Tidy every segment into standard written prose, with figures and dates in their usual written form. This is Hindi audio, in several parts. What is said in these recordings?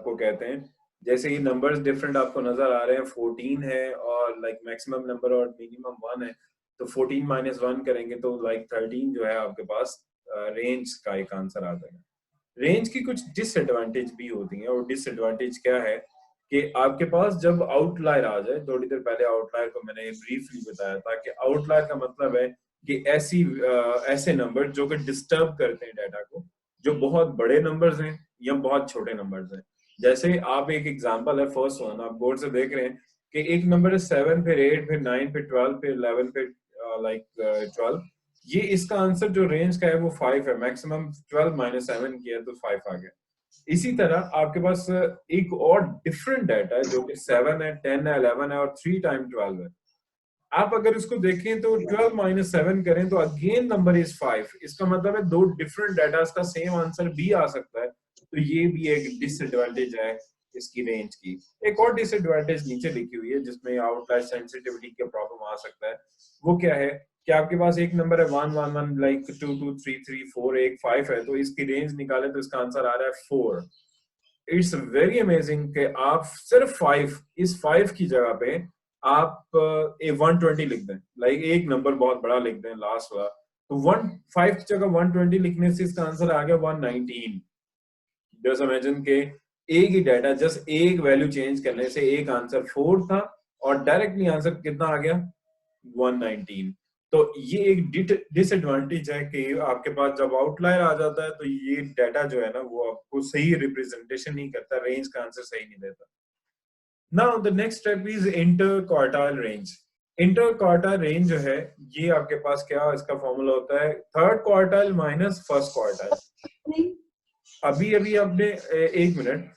आपको कहते हैं। जैसे ये नंबर्स डिफरेंट आपको नजर आ रहे हैं, 14 है और लाइक मैक्सिमम नंबर और मिनिमम 1 है, तो 14 माइनस 1 करेंगे तो लाइक 13 जो है आपके पास रेंज का एक आंसर आ जाएगा। रेंज की कुछ डिसएडवांटेज भी होती हैं, और डिसएडवांटेज क्या है कि आपके पास जब आउटलायर आ जाए, थोड़ी देर पहले आउटलायर को मैंने ब्रीफली बताया था कि आउटलायर का मतलब है कि ऐसे नंबर जो कि डिस्टर्ब करते हैं डाटा को, जो बहुत बड़े नंबर्स हैं या बहुत छोटे नंबर्स हैं। जैसे आप एक एग्जांपल है फर्स्ट वन, आप बोर्ड से देख रहे हैं कि एक नंबर है 7, फिर 8, फिर 9, फिर 12, फिर 11, फिर लाइक 12। ये इसका आंसर जो रेंज का है वो 5 है, मैक्सिमम 12 माइनस 7 किया तो 5 आ गया। इसी तरह आपके पास एक और डिफरेंट डाटा है जो कि 7 है, 10 है, 11 है और 3 टाइम 12 है। आप अगर इसको देखें तो 12 माइनस 7 करें तो अगेन नंबर इज 5। इसका मतलब है दो डिफरेंट डाटा का सेम आंसर भी आ सकता है, तो ये भी एक डिसएडवांटेज है इसकी रेंज की। एक और डिसएडवांटेज नीचे लिखी हुई है जिसमें आउटलायर सेंसिटिविटी का प्रॉब्लम आ सकता है। वो क्या है कि आपके पास एक नंबर है 1 1 1 लाइक 2 2 3 3 4 1 5 है, तो इसकी रेंज निकाले तो इसका आंसर आ रहा है 4। इट्स वेरी अमेजिंग कि आप सिर्फ 5, इस 5 की जगह पे आप 120 लिख दें, लाइक एक नंबर बहुत बड़ा लिख दें लास्ट वाला, तो 5 की जगह 120 लिखने से इसका आंसर आ गया 119। जस्ट इमेजिन के एक ही डाटा, जस्ट एक वैल्यू चेंज करने से एक आंसर 4 था और डायरेक्टली आंसर कितना आ गया 119। तो ये एक डिसएडवांटेज है कि आपके पास जब आउटलायर आ जाता है तो ये डाटा जो है ना वो आपको सही रिप्रेजेंटेशन नहीं करता, रेंज का आंसर सही नहीं देता। Now the next step is inter quartile range. Inter quartile range जो है ये आपके पास क्या इसका फॉर्मूला होता है, third quartile minus first quartile. अभी अभी आपने एक मिनट,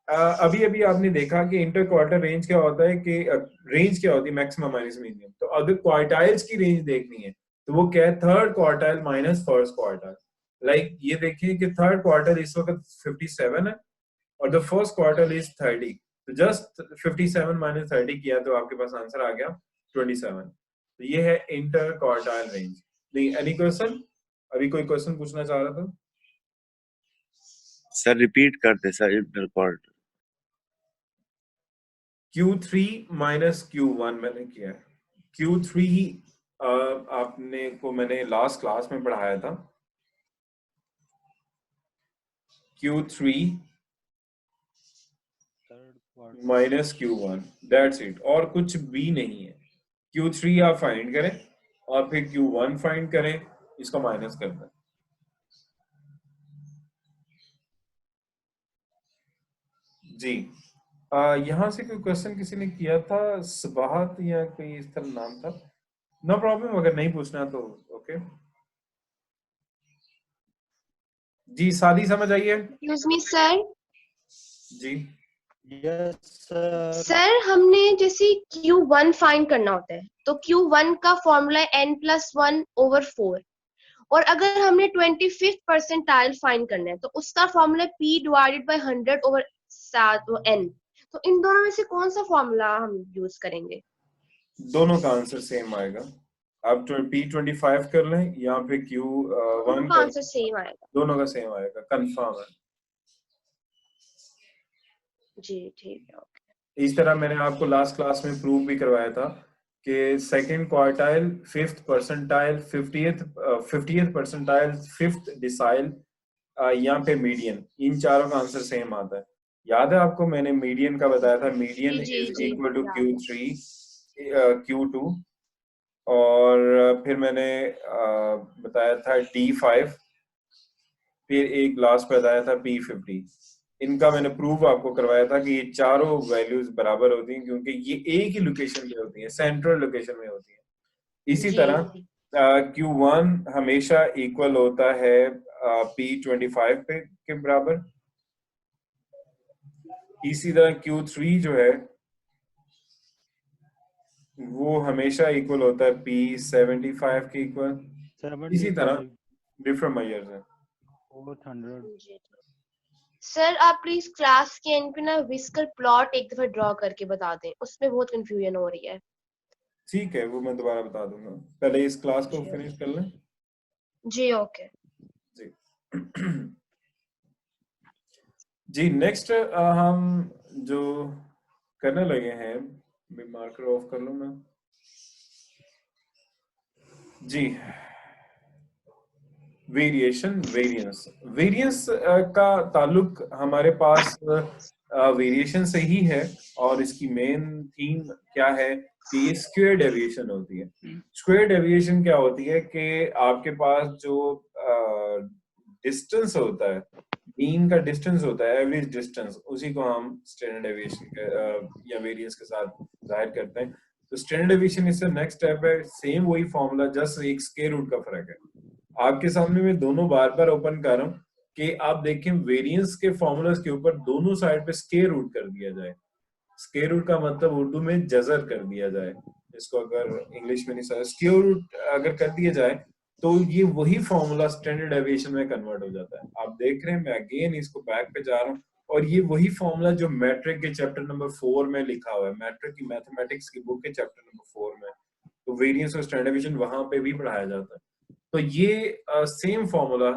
अभी अभी आपने देखा कि इंटर क्वार्टर रेंज क्या होता है कि रेंज क्या होती है मैक्सिमम माइनस मीडियम। तो अगर क्वार्टाइल्स की रेंज देखनी है तो वो क्या है, third quartile minus first quartile. Like ये देखिए कि थर्ड क्वार्टर इस वक्त 57 है और द फर्स्ट क्वार्टर इज 30, तो जस्ट 57 माइनस 30 किया तो आपके पास आंसर आ गया 27। तो ये है इंटर क्वार्टाइल रेंज। नहीं, एनी क्वेश्चन? अभी कोई क्वेश्चन पूछना चाह रहा था? सर रिपीट करते sir inter quarter. Q3 minus Q1 मैंने किया है। Q3 आपने को मैंने लास्ट क्लास में पढ़ाया था। Q3 minus Q1, that's it, और कुछ भी नहीं है। Q3 आप फाइंड करें और फिर Q1 फाइंड करें, इसको माइनस कर दें। जी, यहाँ से कोई क्वेश्चन किसी ने किया था, सबाहत या कोई इस तरह नाम था। नो प्रॉब्लम, अगर नहीं पूछना तो ओके। जी सादी समझ आई है? Excuse me sir. जी यस सर। सर हमने जैसे Q1 फाइंड करना होता है तो Q1 का फॉर्मूला n+1/4, और अगर हमने 25th परसेंटाइल फाइंड करना है तो उसका फॉर्मूला P/100/7n। तो इन दोनों में से कौन सा फॉर्मूला हम यूज करेंगे? दोनों का आंसर सेम आएगा। आप P25 कर लें या फिर Q1 दोनों का कर, आंसर सेम आएगा? दोनों का सेम आएगा, कंफर्म है। जी ठीक है। इस तरह मैंने आपको लास्ट क्लास में प्रूव भी करवाया था कि second quartile, fifth percentile, 50th percentile, fifth decile या फिर मीडियन, इन चारों का आंसर सेम आता है। याद है आपको मैंने मीडियन का बताया था, median is equal to Q3 Q2, और फिर मैंने बताया था D5, फिर एक लास्ट पे बताया था P50। इनका मैंने प्रूफ आपको करवाया था कि ये चारों वैल्यूज बराबर होती हैं क्योंकि ये एक ही लोकेशन पे होती है, सेंट्रल लोकेशन में होती है। इसी तरह Q1 हमेशा इक्वल होता है P25 पे के बराबर। इसी तरह Q3 जो है वो हमेशा इक्वल होता है P75 के इक्वल। इसी तरह डिफरेंट मेजर्स हैं। 400। सर आप प्लीज क्लास के एंड पे ना विस्कर प्लॉट एक दफा ड्रॉ करके बता दें, उसमें बहुत कंफ्यूजन हो रही है। ठीक है, वो मैं दोबारा बता दूंगा, पहले इस क्लास को फिनिश कर लें। जी ओके। जी जी नेक्स्ट हम जो करने लगे हैं, मार्कर ऑफ कर लूं मैं। जी वेरिएशन वेरिएंस वेरिएंस का ताल्लुक हमारे पास वेरिएशन से ही है, और इसकी मेन थीम क्या है कि ये स्क्वायर डेविएशन होती है। स्क्वायर डेविएशन क्या होती है कि आपके पास जो डिस्टेंस होता है, मीन का डिस्टेंस होता है, एवरेज डिस्टेंस, उसी को हम स्टैंडर्ड डेविएशन या वेरिएंस के साथ जाहिर करते हैं। तो स्टैंडर्ड डेविएशन इससे नेक्स्ट स्टेप है, सेम वही फॉर्मूला, जस्ट एक स्क्वायर रूट का फर्क है। आपके सामने मैं दोनों बार बार ओपन कर रहा हूँ कि आप देखें वेरिएंस के फॉर्मूलाज के ऊपर दोनों साइड पे स्क्वायर रूट कर दिया जाए। स्क्वायर रूट का मतलब उर्दू में जजर कर दिया जाए, इसको अगर इंग्लिश में नहीं समझ, स्क्वायर रूट अगर कर दिया जाए तो ये वही फॉर्मूला स्टैंडर्ड डेविएशन में कन्वर्ट हो जाता है। आप देख रहे हैं, मैं अगेन इसको बैक पे जा रहा हूँ, और ये वही फॉर्मूला जो मैट्रिक के चैप्टर नंबर 4 में लिखा हुआ है, मैट्रिक की मैथमेटिक्स की बुक के चैप्टर नंबर 4 में, तो वेरिएंस और स्टैंडर्ड डेविएशन वहां पे भी पढ़ाया जाता है। तो ये सेम फॉर्मूला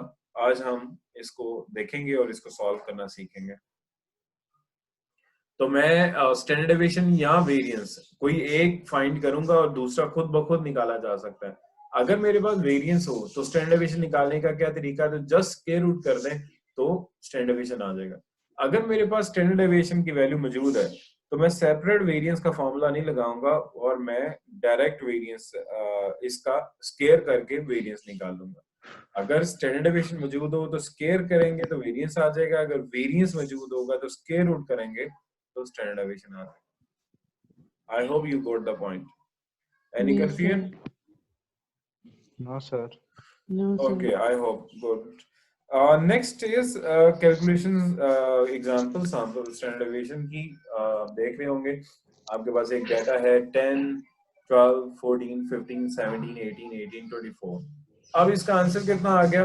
आज हम इसको देखेंगे और इसको सॉल्व करना सीखेंगे। तो मैं स्टैंडर्ड डेविएशन या वेरिएंस कोई एक फाइंड करूंगा और दूसरा खुद ब खुद निकाला जा सकता है। अगर मेरे पास वेरिएंस हो तो स्टैंडर्ड डेविएशन निकालने का क्या तरीका है, तो जस्ट स्क्वायर रूट कर दें तो स्टैंडर्ड डेविएशन आ जाएगा। अगर मेरे पास स्टैंडर्ड डेविएशन की वैल्यू मौजूद है तो मैं सेपरेट वेरिएंस का फॉर्मूला नहीं लगाऊंगा और मैं डायरेक्ट वेरिएंस इसका स्क्वायर करके वेरिएंस निकाल लूंगा। अगर स्टैंडर्ड डेविएशन मौजूद हो तो स्क्वायर करेंगे तो वेरिएंस आ जाएगा, अगर वेरिएंस मौजूद होगा तो स्क्वायर रूट करेंगे तो स्टैंडर्ड डेविएशन आ जाएगा। I hope you got the point. Any Yes, confusion? No, sir. No, sir. Okay, I hope good. Next is calculation example sample standard deviation की आप देख रहे होंगे, आपके पास एक डाटा है 10, 12, 14, 15, 17, 18, 18, 24। अब इसका आंसर कितना आ गया?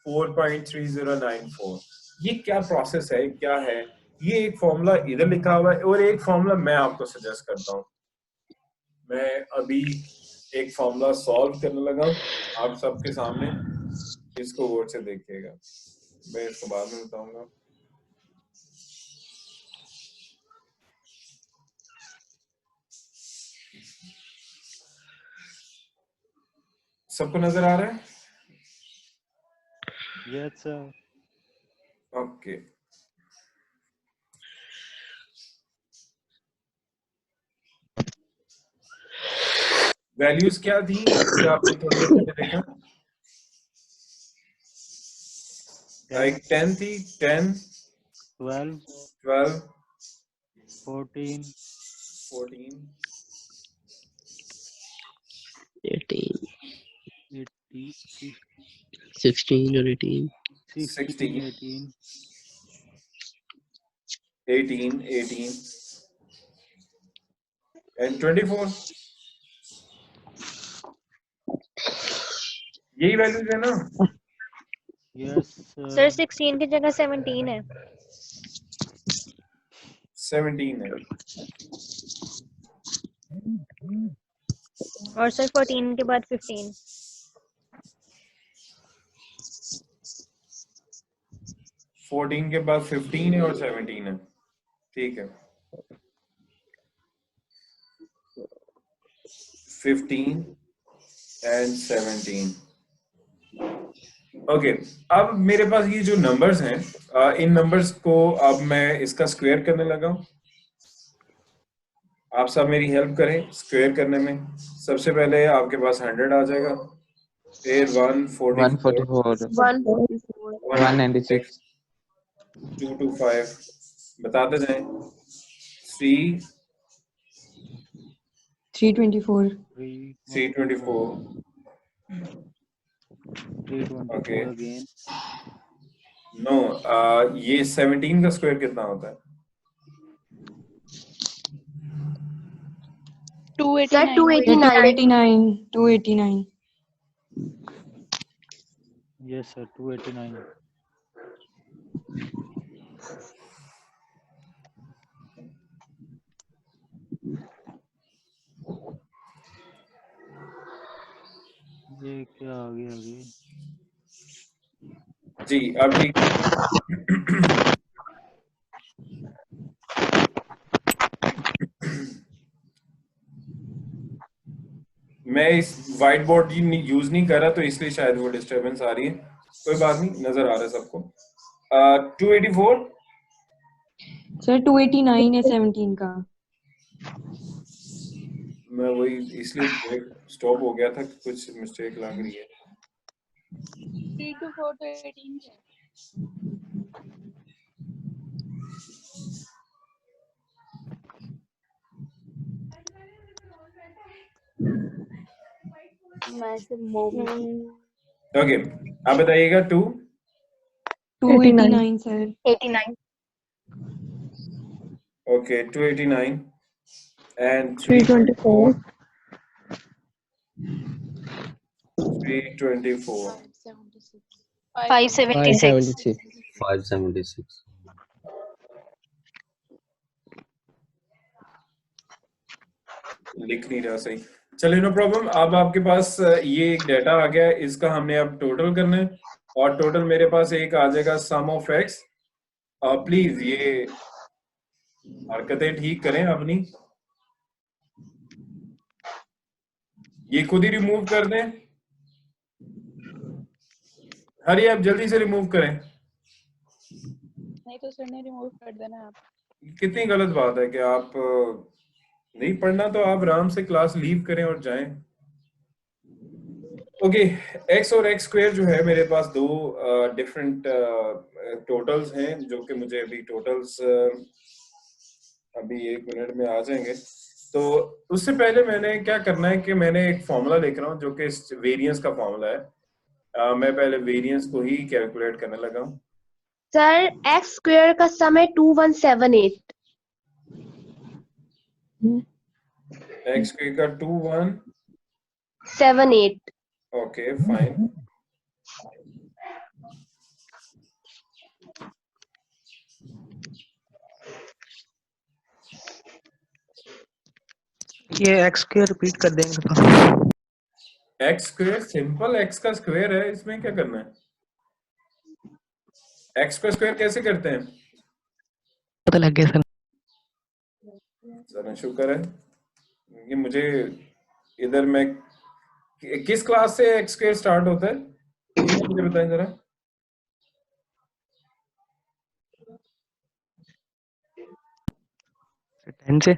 4.3094। ये क्या प्रोसेस है, क्या है? ये एक फॉर्मूला इधर लिखा हुआ है और एक फॉर्मूला मैं आपको सजेस्ट करता हूँ। मैं अभी एक फॉर्मूला सॉल्व करने लगा आप सबके सामने, इसको गौर से देखिएगा, मैं इसको बाद में बताऊंगा। सबको नजर आ रहा है? Yes, sir. ओके वैल्यूज क्या थी अभी आपने थोड़ी देर पहले देखा? एक 10 थी, 10, 12, 12, 14, 14, 18, 18, 16 or 18, 16, 16, 18, 18, 18 and 24। यही वैल्यूज है ना? yes, सर 16 की जगह 17 है 17 है और सर 14 के बाद 15। 14 के बाद 15 है और 17 है, ठीक है। 15 and 17। ओके अब मेरे पास ये जो नंबर्स हैं, इन नंबर्स को अब मैं इसका स्क्वायर करने लगा हूं। आप सब मेरी हेल्प करें स्क्वायर करने में। सबसे पहले आपके पास 100 आ जाएगा, फिर 144, 144, 196, 225, बताते जाएं, 3, 324, 324, 324 Okay. again. नो ये 17 का स्क्वायर कितना होता है? 289, 289, Yes, sir. 289. ये क्या आगे आगे? जी अब ठीक मैं इस व्हाइट बोर्ड यूज नहीं कर रहा तो इसलिए शायद वो डिस्टरबेंस आ रही है, कोई बात नहीं, नजर आ रहा है सबको। 284 सर 289 है 17 का। मैं वही इसलिए स्टॉप हो गया था, कुछ मिस्टेक लग रही है। 324 to 18 है। ओके, आप बताइएगा 289 सर। 89 ओके 289 and 324 324 576 576 लिख नहीं रहा सही, चलिए नो प्रॉब्लम। अब आपके पास ये एक डाटा आ गया है, इसका हमने अब टोटल करना है और टोटल मेरे पास एक आ जाएगा सम ऑफ एक्स। प्लीज ये हरकतें ठीक करें अपनी, ये खुद ही रिमूव कर दें। हरी आप जल्दी से रिमूव करें। नहीं तो सर ने रिमूव कर देना है आप। कितनी गलत बात है कि आप नहीं पढ़ना तो आप आराम से क्लास लीव करें और जाएं। ओके, एक्स और एक्स स्क्वायर जो है मेरे पास दो डिफरेंट टोटल्स हैं, जो कि मुझे अभी टोटल्स अभी 1 मिनट में आ जाएंगे। तो उससे पहले मैंने क्या करना है कि मैंने एक फॉर्मूला लिख रहा हूँ जो कि वेरिएंस का फॉर्मूला है। मैं पहले वेरिएंस को ही कैलकुलेट करने लगा हूँ। सर एक्स स्क्वायर का सम है 2178। एक्स स्क्वायर का 78। Okay fine. ये एक्स स्क्वायर रिपीट कर देंगे तो एक्स स्क्वायर सिंपल एक्स का स्क्वायर है, इसमें क्या करना है? एक्स का स्क्वायर कैसे करते हैं? पता लग गया सर। चलो शुक्र है, ये मुझे इधर मैं किस क्लास से एक्स स्क्वायर स्टार्ट होता है ये मुझे बताएं जरा। टेन से।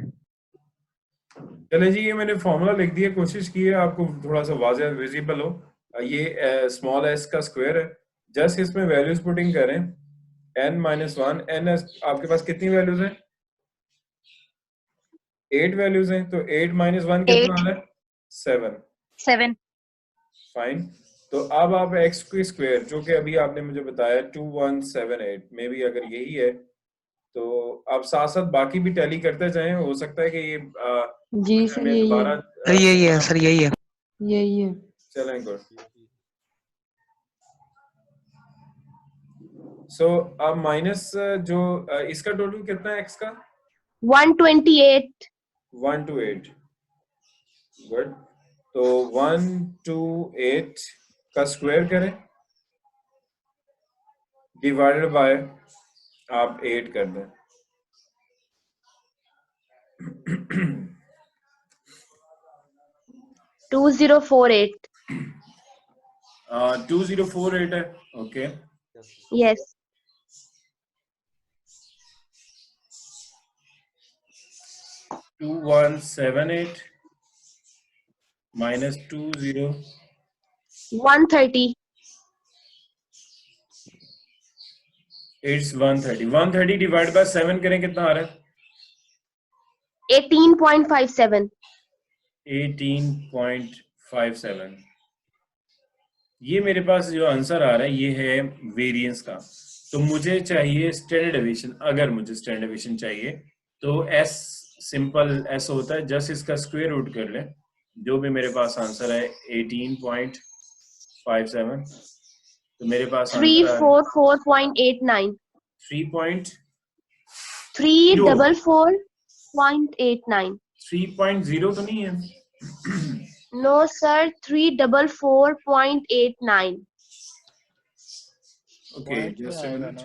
चले जी, ये मैंने फॉर्मूला लिख दिया, कोशिश की है आपको थोड़ा सा वाज़ेह विजिबल हो। ये स्मॉल एस का स्क्वायर है, जस्ट इसमें वैल्यूज पुटिंग करें n-1। n आपके पास कितनी वैल्यूज हैं? 8 वैल्यूज हैं, तो 8 - 1 कितना आ रहा है? 7। फाइन। तो अब आप x की स्क्वायर जो कि अभी आपने मुझे बताया 2178 में भी अगर यही है तो आप साथ साथ बाकी भी टैली करते जाएं, हो सकता है कि ये जी सर यही है। यही है सर, यही है। यही है। चलें गुड। सो अब माइनस जो इसका टोटल कितना है x का? 128। 128। गुड। तो 128 का स्क्वायर करें डिवाइडेड बाय आप 8 कर दें। 2048। 2048 है। Okay yes. -2178 -20 130। It's 130। 130 divide by 7 करें कितना आ रहा है? 18.57। 18.57। ये मेरे पास जो आंसर आ रहा है ये है वेरिएंस का। तो मुझे चाहिए स्टैंडर्ड डेविएशन। अगर मुझे स्टैंडर्ड डेविएशन चाहिए तो एस सिंपल एस होता है, जस्ट इसका स्क्वायर रूट कर लें, जो भी मेरे पास आंसर है 18.57। तो मेरे पास आंसर 344.89। 344.89। 3.0 तो नहीं है? No sir 344.89। Okay just a minute.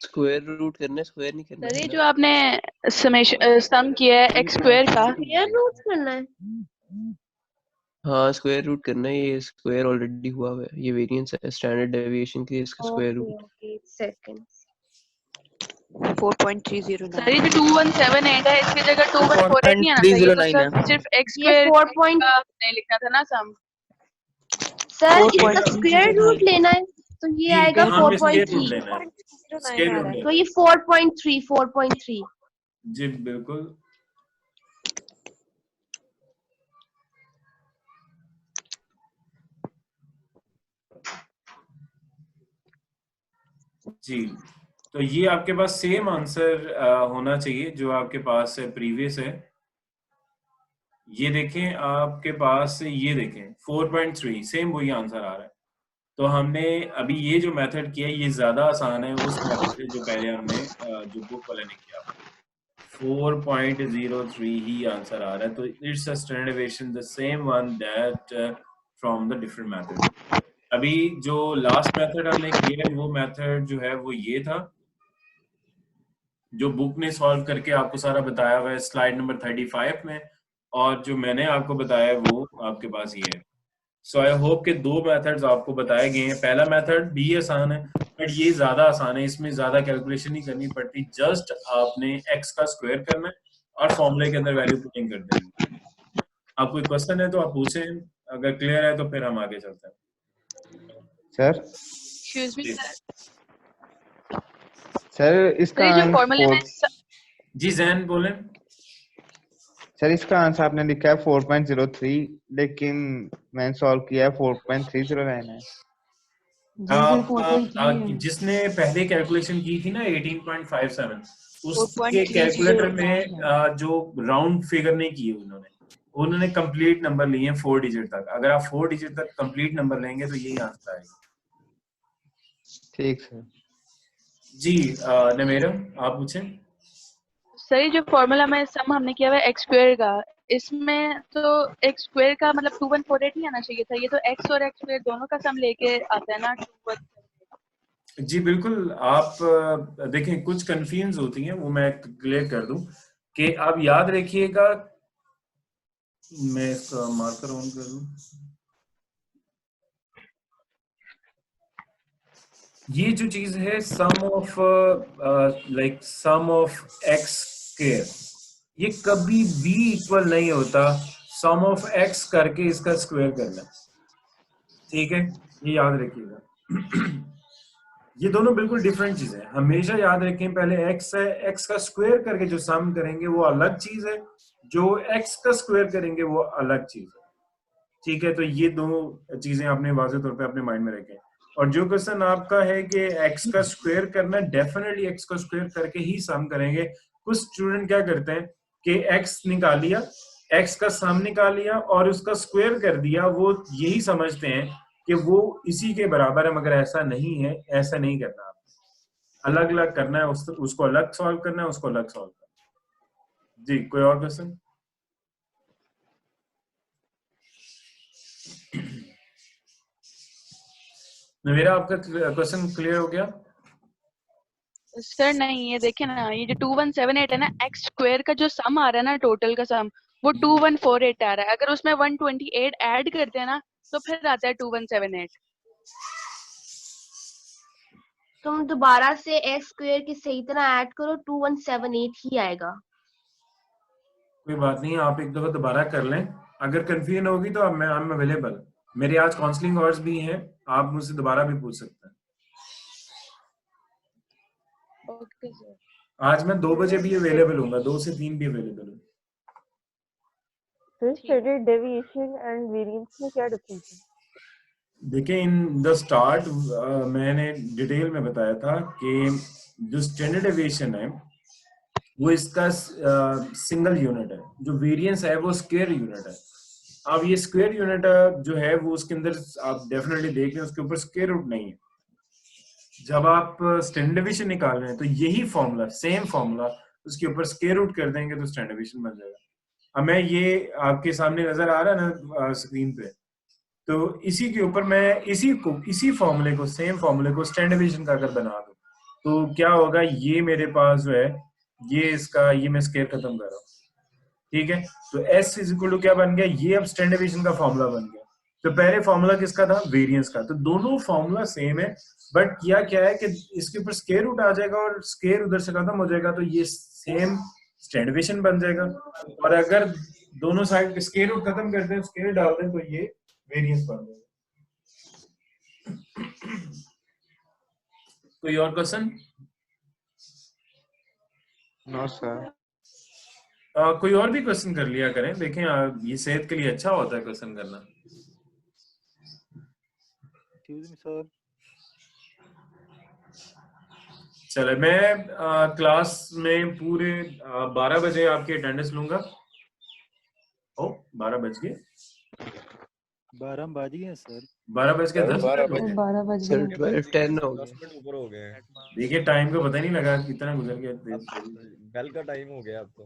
Square root करना है, स्क्वायर नहीं करना सर ये है जो ना। आपने सम किया है x स्क्वायर का, स्क्वायर रूट करना है। हाँ स्क्वायर रूट करना है, ये स्क्वायर ऑलरेडी हुआ हुआ है, ये वेरिएंस है स्टैंडर्ड डेविएशन के, इसका square okay root. Okay second 4.309 sir ये जो 2178 है इसकी जगह 2148 नहीं आना चाहिए, तो 4.309 सर है। सिर्फ x ये स्क्वायर 4 पॉइंट का नहीं लिखना था ना सम। सर इसका 4.309 स्क्वायर रूट लेना है तो ये जी आएगा यहाँ पे स्केयर रूट 4.3। लेना है, स्केयर रूट तो लेना ये 4.3 है। जी बिल्कुल। जी तो ये आपके पास सेम आंसर होना चाहिए जो आपके पास प्रीवियस है। ये देखें आपके पास, ये देखें 4.3 सेम वही आंसर आ रहा है। तो हमने अभी ये जो मेथड किया ये ज्यादा आसान है उस मेथड से जो पहले हमने जो बुक वाले ने किया। 4.03 ही आंसर आ रहा है, तो it's a standard deviation the same one that from the different method. अभी जो लास्ट मेथड हमने किया है वो मेथड जो है वो ये था जो बुक ने सॉल्व करके आपको सारा बताया हुआ है स्लाइड नंबर 35 में, और जो मैंने आपको बताया है वो आपके पास ये है। सो आई होप के दो मेथड्स आपको बताए गए हैं। पहला मेथड भी आसान है बट ये ज्यादा आसान है, इसमें ज्यादा कैलकुलेशन नहीं करनी पड़ती, जस्ट आपने x का स्क्वायर करना है और फॉर्मूले के अंदर वैल्यू पुटिंग कर देनी है। आप कोई क्वेश्चन है तो आप पूछें, अगर क्लियर है तो फिर हम आगे चलते हैं। सर एक्सक्यूज मी जी सर इसका सर ये जो फॉर्मूले में जी जैन बोलें। सर इसका आंसर आपने लिखा है 4.03, लेकिन मैंने सॉल्व किया है 4.309 है। जी सर 4.3 है। जिसने पहले कैलकुलेशन की थी ना 18.57 उसके 4.309 कैलकुलेटर में है। जो राउंड फिगर नहीं किए उन्होंने कंप्लीट नंबर लिए हैं 4 डिजिट तक। अगर आप 4 डिजिट तक कंप्लीट नंबर लेंगे तो यही आंसर आएगा। ठीक सर। जी नमेरम आप पूछें। सर ये जो फॉर्मूला में सम हमने किया हुआ है x स्क्वायर का, इसमें तो x स्क्वायर का मतलब 2148 नहीं आना चाहिए था, ये तो x और x स्क्वायर दोनों का सम लेके आता है ना 2148। जी बिल्कुल। आप देखें कुछ कंफ्यूज होती हैं, वो मैं क्लियर कर दूं कि आप याद रखिएगा। मैं इसका मार्कर ऑन कर दूं। ये जो चीज है sum of like sum of X square, ये कभी भी इक्वल नहीं होता सम ऑफ एक्स करके इसका स्क्वायर करना। ठीक है, ये याद रखिएगा। ये दोनों बिल्कुल डिफरेंट चीजें हैं, हमेशा याद रखें। पहले एक्स है, एक्स का स्क्वायर करके जो सम करेंगे वो अलग चीज है, जो एक्स का स्क्वायर करेंगे वो अलग चीज है। ठीक है, तो ये दो चीजें आपने वाज़ेह तौर पे अपने माइंड में रखें। और जो क्वेश्चन आपका है कि एक्स का स्क्वायर करना, डेफिनेटली एक्स का स्क्वायर करके ही सम करेंगे। कुछ स्टूडेंट क्या करते हैं कि एक्स निकाल लिया, एक्स का सम निकाल लिया और उसका स्क्वायर कर दिया, वो यही समझते हैं कि वो इसी के बराबर है, मगर ऐसा नहीं है। ऐसा नहीं करना, अलग अलग करना है, उसको अलग सॉल्व करना है, उसको अलग सॉल्व करना है। जी कोई और क्वेश्चन? मेरा आपका क्वेश्चन क्लियर हो गया? सर नहीं, ये देखिए ना, ये जो 2178 है ना, x स्क्वायर का जो सम आ रहा है ना, टोटल का सम वो 2148 आ रहा है। अगर उसमें 128 ऐड करते हैं ना तो फिर आता है 2178। तुम दोबारा से x स्क्वायर की सही तरह ऐड करो, 2178 ही आएगा। कोई बात नहीं, आप एक दफा दोबारा कर लें। अगर कंफ्यूजन होगी तो मैं आई एम अवेलेबल। मेरे आज काउंसलिंग आवर्स भी हैं, आप मुझसे दोबारा भी पूछ सकते हैं। Okay sir. आज मैं 2 बजे भी अवेलेबल हूँ, 2 से 3 भी अवेलेबल हूँ। स्टैंडर्ड डेविएशन एंड वेरिएंस में क्या डिफरेंस है? देखिए इन द स्टार्ट मैंने डिटेल में बताया था कि जो स्टैंडर्ड डेविएशन है वो इसका सिंगल यूनिट है, जो वेरिएंस है वो स्क्वायर यूनिट है। अब ये स्क्वायर यूनिट जो है वो उसके अंदर आप डेफिनेटली देख लें, उसके ऊपर स्क्वायर रूट नहीं है। जब आप स्टैंडर्ड डेविएशन निकाल रहे हैं तो यही फॉर्मूला, सेम फॉर्मूला, उसके ऊपर स्क्वायर रूट कर देंगे तो स्टैंडर्ड डेविएशन बन जाएगा। अब मैं ये आपके सामने नजर आ रहा है ना स्क्रीन पे, तो इसी के ऊपर मैं इसी फॉर्मूले को, सेम फॉर्मूले को स्टैंडर्ड डेविएशन का अगर बना दूं तो क्या होगा, ये मेरे पास जो है ये इसका ये मैं स्केयर खत्म कर रहा हूँ, ठीक है। तो S इज इक्वल टू क्या बन गया, ये अब स्टैंडर्ड डेविएशन का फॉर्मूला बन गया। तो पहले फॉर्मूला किसका था, वेरिएंस का। तो दोनों फॉर्मूला सेम है, बट किया क्या है कि इसके ऊपर स्केयर रूट आ जाएगा और स्केयर उधर से खत्म हो जाएगा, तो ये सेम स्टैंडर्ड डेविएशन बन जाएगा। और अगर दोनों साइड स्केयर रूट खत्म करते हैं, स्केयर डाल दें, तो ये वेरिएंस बन जाएगा। कोई और क्वेश्चन? No sir. कोई और भी क्वेश्चन कर लिया करें, देखें ये सेहत के लिए अच्छा होता है क्वेश्चन करना। सर चले, मैं क्लास में पूरे 12 बजे आपकी अटेंडेंस लूंगा। ओ 12 बज गए, 12 बज गए सर। 12 बज के 10 12 मिनट हो गए। 12 बज सर गए 12:10 हो गए। 10 मिनट ऊपर हो गए। देखिए टाइम को पता नहीं लगा कितना गुजर गया। बेल का टाइम हो गया अब तो।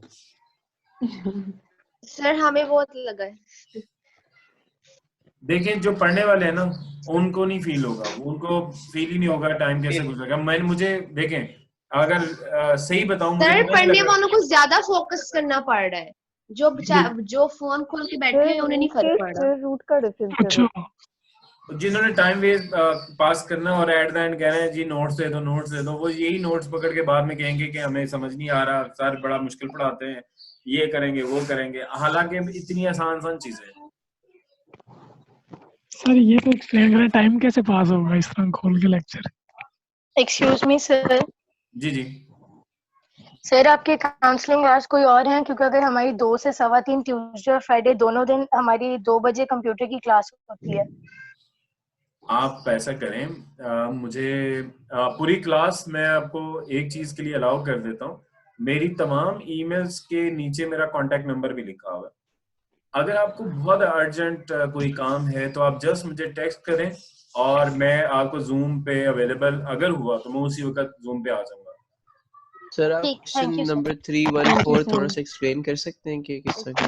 सर हमें बहुत लगा है। देखें जो पढ़ने वाले हैं ना, उनको नहीं फील होगा, उनको फील ही नहीं होगा टाइम कैसे गुजरेगा। मैंने मुझे देखें, अगर सही बताऊं, सर पढ़ने वालों को ज्यादा फोकस करना पड़ रहा है, जो फोन खोल के बैठे हैं उन्हें नहीं फर्क पड़ रहा। रूट का डिफरेंस है। जिन्होंने टाइम वेस्ट पास करना और एट द एंड कह रहे हैं जी नोट्स दे दो, नोट्स दे दो, वो यही नोट्स पकड़ के बाद में कहेंगे कि हमें समझ नहीं आ रहा, सर बड़ा मुश्किल पढ़ाते हैं, ये करेंगे वो करेंगे, हालांकि इतनी आसान चीजें हैं। सर ये तो एक्सप्लेन करें, टाइम कैसे पास होगा इस तरह खोल के लेक्चर? Excuse me sir. जी जी सर आपके काउंसलिंग आवर्स कोई और हैं? क्योंकि अगर हमारी 2 से 3:15 ट्यूसडे और फ्राइडे दोनों दिन हमारी 2 बजे कंप्यूटर की क्लास होती है। आप ऐसा करें, मुझे पूरी क्लास मैं आपको एक चीज के लिए अलाउ कर देता हूँ, मेरी तमाम ईमेल्स के नीचे मेरा कांटेक्ट नंबर भी लिखा हुआ है। अगर आपको बहुत अर्जेंट कोई काम है तो आप जस्ट मुझे टेक्स्ट करें और मैं आपको जूम पे अवेलेबल अगर हुआ तो मैं उसी वक्त जूम पे आ जाऊंगा। सर आप क्वेश्चन नंबर 314 थोड़ा सा एक्सप्लेन कर सकते हैं कि किस तरह की?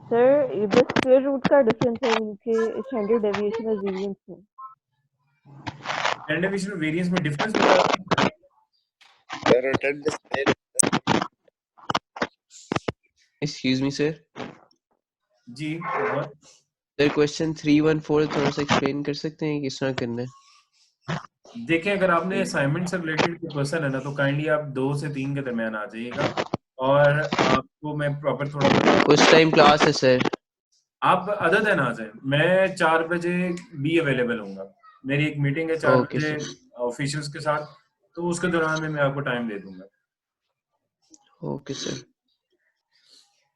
सर ये बस स्क्वायर रूट का डिफरेंस है इनके स्टैंडर्ड डेविएशन और वेरिएंस में। स्टैंडर्ड डेविएशन और वेरिएंस में डिफरेंस बता दें sir. Attendance excuse me sir. जी सर क्वेश्चन 314 थोड़ा सा एक्सप्लेन कर सकते हैं किस तरह करना है? देखें, अगर आपने असाइनमेंट से रिलेटेड कोई क्वेश्चन है ना, तो काइंडली आप 2 से 3 के दरमियान आ जाइएगा और आपको मैं प्रॉपर थोड़ा उस टाइम क्लास है सर। आप अदर दिन आ जाए, मैं 4 बजे भी अवेलेबल हूँगा, मेरी एक मीटिंग है 4 बजे ऑफिशियल्स के साथ, तो उसके दौरान में मैं आपको टाइम दे दूंगा। Okay sir.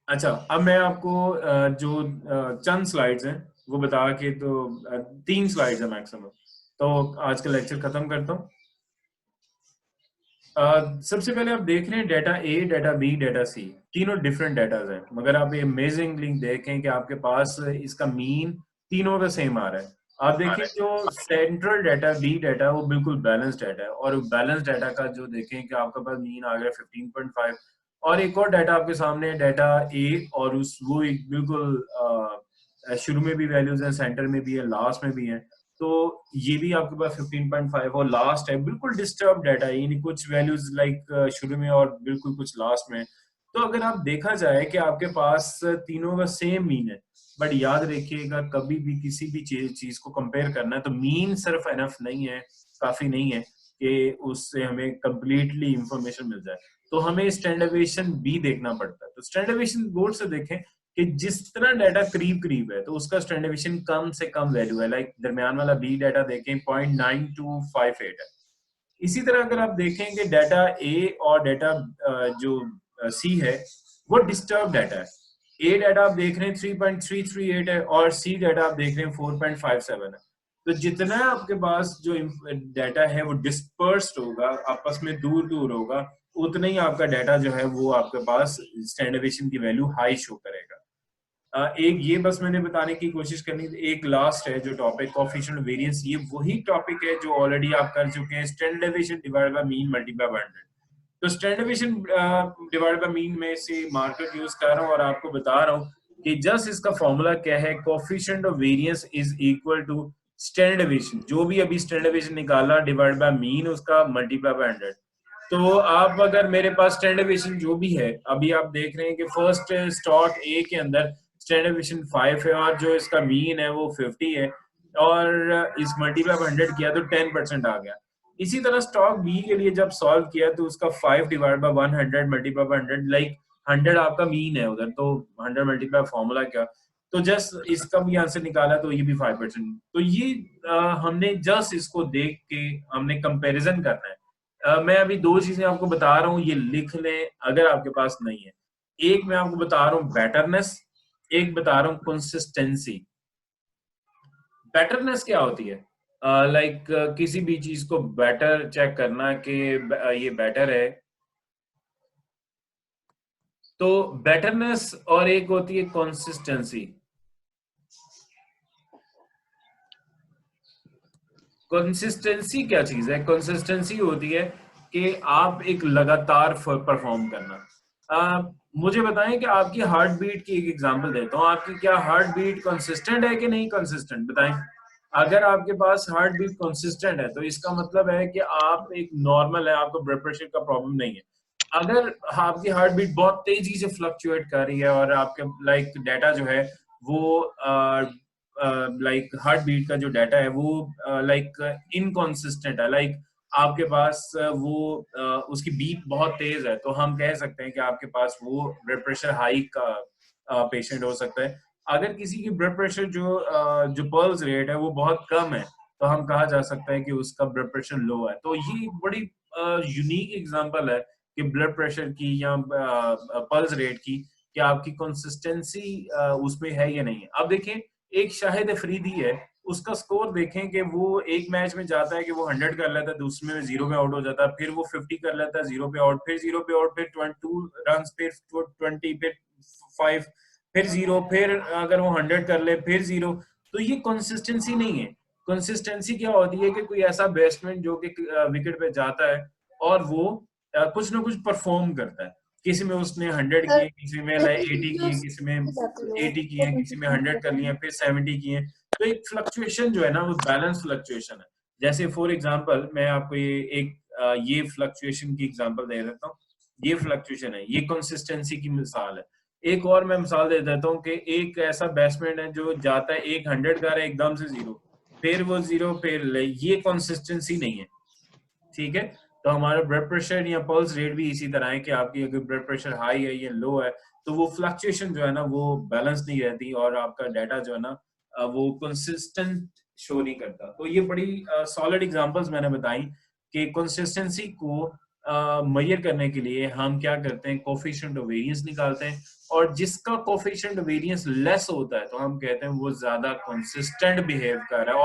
अच्छा, अब मैं आपको जो चंद स्लाइड्स हैं वो बता के, तो 3 स्लाइड्स हैं मैक्सिमम, तो आज का लेक्चर खत्म करता हूँ। सबसे पहले आप देख रहे हैं डाटा ए, डाटा बी, डाटा सी, तीनों डिफरेंट डाटाज हैं, मगर आप ये अमेजिंगली देखें कि आपके पास इसका मीन तीनों का सेम आ रहा है। आप देखिए जो सेंट्रल डाटा बी डाटा वो बिल्कुल बैलेंस डाटा है, और बैलेंस डाटा का जो देखें कि आपके पास मीन आ गया 15.5, और एक और डाटा आपके सामने डाटा ए, और उस वो एक बिल्कुल शुरू में भी वैल्यूज हैं, सेंटर में भी है, लास्ट में भी है, तो ये भी आपके पास 15.5 और लास्ट है बिल्कुल डिस्टर्ब डाटा है, यानी कुछ वैल्यूज लाइक शुरू में और बिल्कुल कुछ लास्ट में। तो अगर आप देखा जाए कि आपके पास तीनों का सेम मीन है, बट याद रखिएगा कभी भी किसी भी चीज को कंपेयर करना है तो मीन सिर्फ एनफ नहीं है, काफी नहीं है कि उससे हमें कंप्लीटली इंफॉर्मेशन मिल जाए, तो हमें स्टैंडर्ड डेविएशन भी देखना पड़ता है। तो स्टैंडर्ड डेविएशन बोर्ड से देखें कि जिस तरह डाटा करीब करीब है तो उसका स्टैंडर्ड डेविएशन कम से कम वैल्यू है, लाइक दरमियान वाला बी डाटा देखें 0.9258 है। इसी तरह अगर आप देखें कि डाटा ए और डाटा जो सी है वो डिस्टर्ब डाटा है, ए डाटा आप देख रहे हैं 3.338 है और सी डाटा आप देख रहे हैं 4.57 है। तो जितना आपके पास जो डाटा है वो डिस्पर्स्ड होगा, आपस में दूर दूर होगा, उतना ही आपका डाटा जो है वो आपके पास स्टैंडर्ड डेविएशन की वैल्यू हाई शो करेगा। एक ये बस मैंने बताने की कोशिश करनी, एक लास्ट है जो टॉपिक कोएफिशिएंट ऑफ वेरिएंस, ये वही टॉपिक है जो ऑलरेडी आप कर चुके हैं, standard deviation divided by mean multiply by 100। तो standard deviation divided by mean में से मार्कर यूज कर रहा हूँ और आपको बता रहा हूँ कि जस्ट इसका फॉर्मूला क्या है, coefficient of variance is equal to standard deviation, जो भी अभी स्टैंडर्ड डेविएशन निकाला डिवाइड बाय मीन, उसका मल्टीप्लाई बाय 100। तो आप अगर मेरे पास स्टैंडर्ड डेविएशन जो भी है, अभी आप देख रहे हैं कि फर्स्ट स्टॉक ए के अंदर स्टैंडर्ड डेविएशन 5 है और जो इसका मीन है वो 50 है, और इस मल्टीप्लाई बाय 100 किया तो 10% आ गया। इसी तरह स्टॉक बी के लिए जब सॉल्व किया तो उसका 5 divide by 100 multiply by 100, like 100 आपका मीन है उधर, तो 100 मल्टीप्लाई फॉर्मूला क्या, तो जस्ट इसका भी आंसर निकाला तो ये भी 5%। तो ये हमने जस्ट इसको देख के हमने कंपैरिजन करना है। मैं अभी दो चीजें आपको बता रहा हूँ, ये लिख लें अगर आपके पास नहीं है। एक मैं आपको बता रहा हूँ बेटरनेस, एक बता रहा हूँ कंसिस्टेंसी। बेटरनेस क्या होती है? लाइक किसी भी चीज को बेटर चेक करना कि ये बेटर है, तो बेटरनेस, और एक होती है कंसिस्टेंसी। कंसिस्टेंसी क्या चीज है? कंसिस्टेंसी होती है कि आप एक लगातार परफॉर्म करना। मुझे बताएं कि आपकी हार्ट बीट की एक एग्जांपल देता हूँ, आपकी क्या हार्ट बीट कंसिस्टेंट है कि नहीं कंसिस्टेंट, बताएं। अगर आपके पास हार्ट बीट कंसिस्टेंट है तो इसका मतलब है कि आप एक नॉर्मल है, आपको ब्लड प्रेशर का प्रॉब्लम नहीं है। अगर आपकी हार्ट बीट बहुत तेजी से फ्लक्चुएट कर रही है और आपके लाइक डाटा जो है वो लाइक हार्ट बीट का जो डाटा है वो लाइक इनकॉन्सिस्टेंट है, लाइक आपके पास वो उसकी बीट बहुत तेज है, तो हम कह सकते हैं कि आपके पास वो ब्लड प्रेशर हाई का पेशेंट हो सकता है। अगर किसी की ब्लड प्रेशर जो पल्स रेट है वो बहुत कम है, तो हम कहा जा सकता है कि उसका ब्लड प्रेशर लो है। तो ये बड़ी यूनिक एग्जांपल है कि ब्लड प्रेशर की या पल्स रेट की, कि आपकी कंसिस्टेंसी उसमें है या नहीं है। अब देखें, एक शाहिद अफरीदी है, उसका स्कोर देखें कि वो एक मैच में जाता है कि वो 100 कर लेता है, दूसरे में 0 पे आउट हो जाता है, फिर वो 50 कर लेता है 0 पे आउट, फिर 0 पे आउट, फिर 22 रन, फिर 20, फिर 5, फिर 0, फिर अगर वो 100 कर ले फिर 0। तो ये कंसिस्टेंसी नहीं है। कंसिस्टेंसी क्या होती है कि कोई ऐसा बैट्समैन जो कि विकेट पे जाता है और वो कुछ ना कुछ परफॉर्म करता है। किसी में उसने 100 किए, किसी में 80 किए, किसी में 80 किए, किसी में 100 कर लिए, फिर 70 किए। तो एक फ्लक्चुएशन जो है ना वो बैलेंस फ्लक्चुएशन है। जैसे फॉर एग्जांपल मैं आपको ये फ्लक्चुएशन की एग्जांपल दे देता हूँ। ये फ्लक्चुएशन है, ये कंसिस्टेंसी की मिसाल है। एक और मैं मिसाल दे देता हूँ कि एक ऐसा बैट्समैन है जो जाता है 100 कर रहा है एकदम से 0, फिर वो 0, फिर ये कंसिस्टेंसी नहीं है, ठीक है। तो हमारा ब्लड प्रेशर या पल्स रेट भी इसी तरह है कि आपकी अगर ब्लड प्रेशर हाई है या लो है तो वो फ्लक्चुएशन जो है ना वो बैलेंस नहीं रहती और आपका डाटा जो है ना वो कंसिस्टेंट शो नहीं करता। तो ये बड़ी सॉलिड एग्जांपल्स मैंने बताई कि कंसिस्टेंसी को मेजर करने के लिए हम क्या करते हैं, कोफिशिएंट ऑफ वेरिएंस निकालते हैं, और जिसका कोफिशिएंट ऑफ वेरिएंस लेस होता है तो हम कहते हैं वो ज्यादा कंसिस्टेंट बिहेव कर रहा है। और